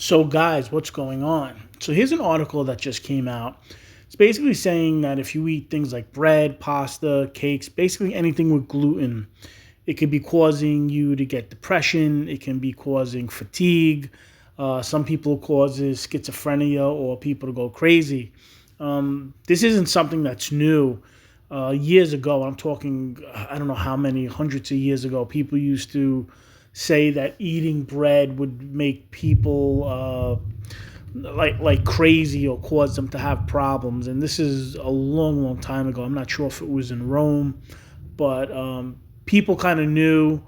So, guys, what's going on? So, here's an article that just came out. It's basically saying that if you eat things like bread, pasta, cakes, basically anything with gluten, it could be causing you to get depression. It can be causing fatigue. Some people causes schizophrenia or people to go crazy. This isn't something that's new. Years ago, I'm talking, I don't know how many hundreds of years ago, people used to say that eating bread would make people like crazy or cause them to have problems. And this is a long, long time ago. I'm not sure if it was in Rome, but people kind of knew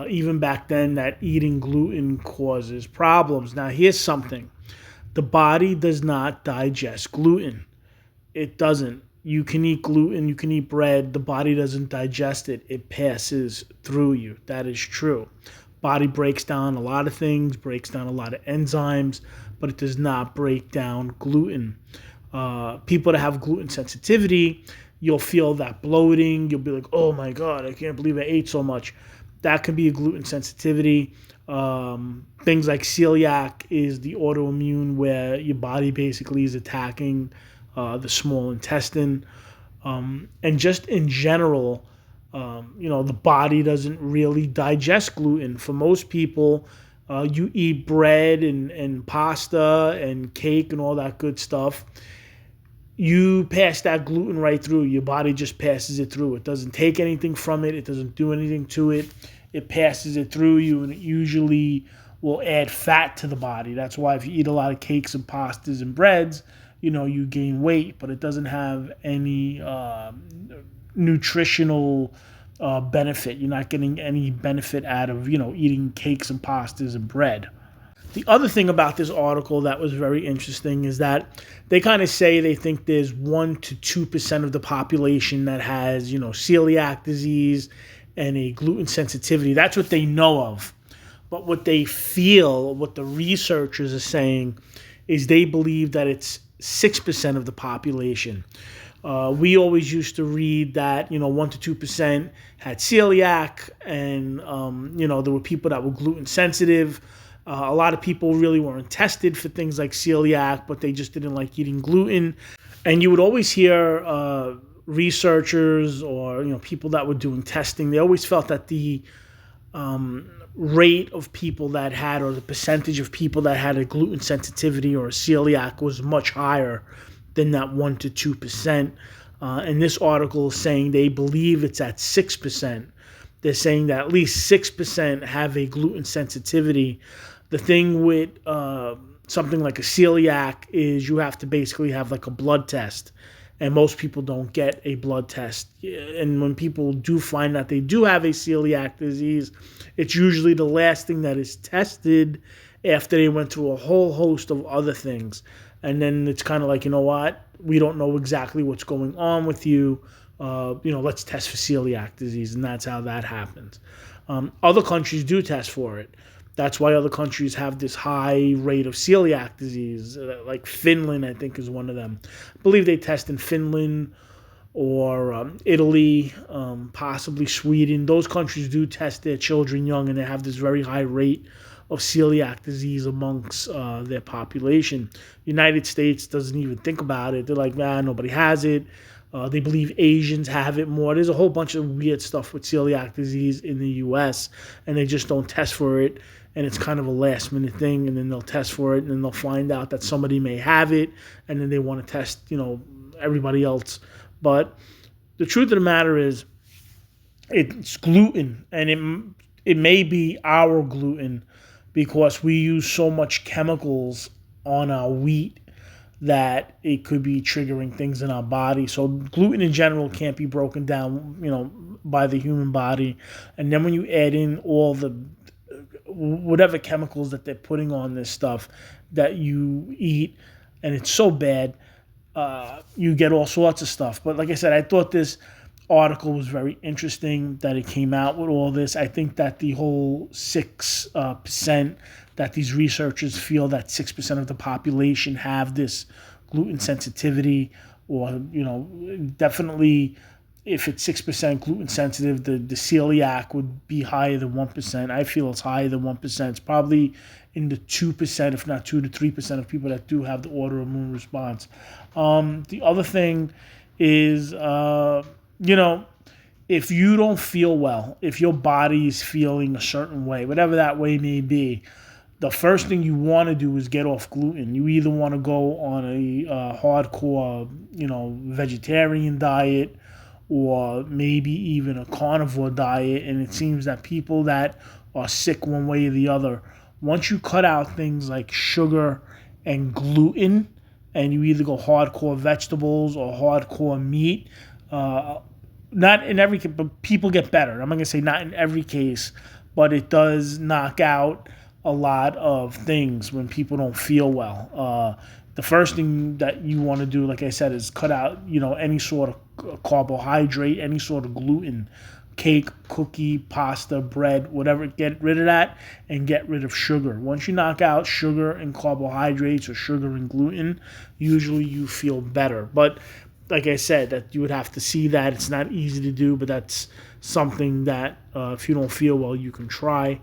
even back then that eating gluten causes problems. Now, here's something: the body does not digest gluten. It doesn't. You can eat gluten, you can eat bread, the body doesn't digest it. It passes through you. That is true. Body breaks down a lot of things, breaks down a lot of enzymes, but it does not break down gluten. People that have gluten sensitivity, you'll feel that bloating. You'll be like, oh my God, I can't believe I ate so much. That can be a gluten sensitivity. Things like celiac is the autoimmune where your body basically is attacking the small intestine. And just in general, the body doesn't really digest gluten. For most people, you eat bread and pasta and cake and all that good stuff. You pass that gluten right through. Your body just passes it through. It doesn't take anything from it. It doesn't do anything to it. It passes it through you, and it usually will add fat to the body. That's why if you eat a lot of cakes and pastas and breads, you gain weight, but it doesn't have any nutritional benefit. You're not getting any benefit out of, eating cakes and pastas and bread. The other thing about this article that was very interesting is that they kind of say they think there's 1% to 2% of the population that has, celiac disease and a gluten sensitivity. That's what they know of. But what they feel, what the researchers are saying, is they believe that it's 6% of the population. We always used to read that 1% to 2% had celiac, and there were people that were gluten sensitive. A lot of people really weren't tested for things like celiac, but they just didn't like eating gluten. And you would always hear researchers or people that were doing testing. They always felt that the rate of people that had, or the percentage of people that had a gluten sensitivity or a celiac, was much higher than that 1% to 2%. And this article is saying they believe it's at 6%. They're saying that at least 6% have a gluten sensitivity. The thing with something like a celiac is you have to basically have like a blood test. And most people don't get a blood test. And when people do find that they do have a celiac disease, it's usually the last thing that is tested after they went through a whole host of other things. And then it's kind of like, we don't know exactly what's going on with you. Let's test for celiac disease. And that's how that happens. Other countries do test for it. That's why other countries have this high rate of celiac disease. Like Finland, I think, is one of them. I believe they test in Finland or Italy, possibly Sweden. Those countries do test their children young, and they have this very high rate of celiac disease amongst their population. United States doesn't even think about it. They're like, nobody has it. They believe Asians have it more. There's a whole bunch of weird stuff with celiac disease in the U.S., and they just don't test for it. And it's kind of a last-minute thing, and then they'll test for it, and then they'll find out that somebody may have it, and then they want to test, everybody else. But the truth of the matter is, it's gluten, and it may be our gluten because we use so much chemicals on our wheat that it could be triggering things in our body. So gluten in general can't be broken down, by the human body. And then when you add in all the whatever chemicals that they're putting on this stuff that you eat, and it's so bad, you get all sorts of stuff. But like I said, I thought this article was very interesting that it came out with all this. I think that the whole 6%, that these researchers feel that 6% of the population have this gluten sensitivity, or definitely if it's 6% gluten sensitive, the celiac would be higher than 1%. I feel it's higher than 1%. It's probably in the 2%, if not 2 to 3% of people that do have the autoimmune response. The other thing is, if you don't feel well, if your body is feeling a certain way, whatever that way may be, the first thing you want to do is get off gluten. You either want to go on a hardcore, vegetarian diet, or maybe even a carnivore diet. And it seems that people that are sick one way or the other, once you cut out things like sugar and gluten, and you either go hardcore vegetables or hardcore meat, not in every case, but people get better. I'm not going to say not in every case, but it does knock out a lot of things when people don't feel well. The first thing that you want to do, like I said, is cut out, any sort of carbohydrate, any sort of gluten, cake, cookie, pasta, bread, whatever. Get rid of that and get rid of sugar. Once you knock out sugar and carbohydrates or sugar and gluten, usually you feel better. But like I said, that you would have to see that. It's not easy to do, but that's something that if you don't feel well, you can try.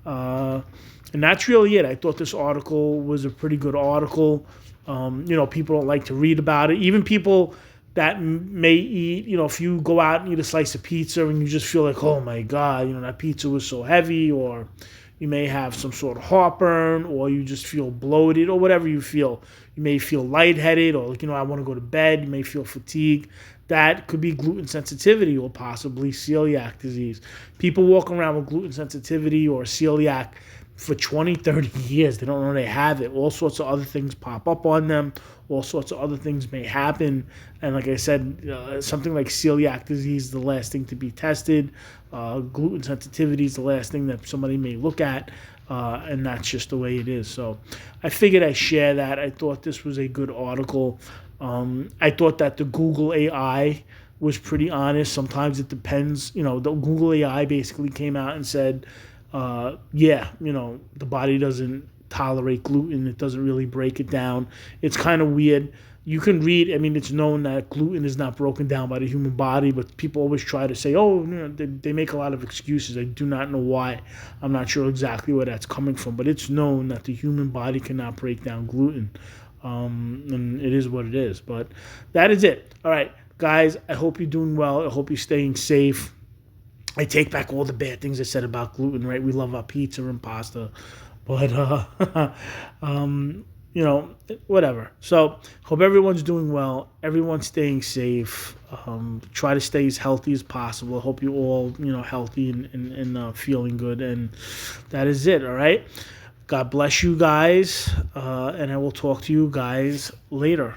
And that's really it. I thought this article was a pretty good article. People don't like to read about it. Even people that may eat, if you go out and eat a slice of pizza and you just feel like, oh my God, that pizza was so heavy, or you may have some sort of heartburn, or you just feel bloated, or whatever you feel. You may feel lightheaded, or I want to go to bed. You may feel fatigued. That could be gluten sensitivity or possibly celiac disease. People walk around with gluten sensitivity or celiac for 20, 30 years. They don't know they have it. All sorts of other things pop up on them. All sorts of other things may happen. And like I said, something like celiac disease is the last thing to be tested. Gluten sensitivity is the last thing that somebody may look at. And that's just the way it is. So I figured I'd share that. I thought this was a good article. I thought that the Google AI was pretty honest. Sometimes it depends. The Google AI basically came out and said, the body doesn't tolerate gluten. It doesn't really break it down. It's kind of weird. You can read, it's known that gluten is not broken down by the human body, but people always try to say, they make a lot of excuses. I do not know why. I'm not sure exactly where that's coming from, but it's known that the human body cannot break down gluten. And it is what it is. But that is it. All right, guys, I hope you're doing well. I hope you're staying safe. I take back all the bad things I said about gluten, right? We love our pizza and pasta, but, whatever. So hope everyone's doing well. Everyone's staying safe. Try to stay as healthy as possible. Hope you're all, healthy and feeling good. And that is it, all right? God bless you guys, and I will talk to you guys later.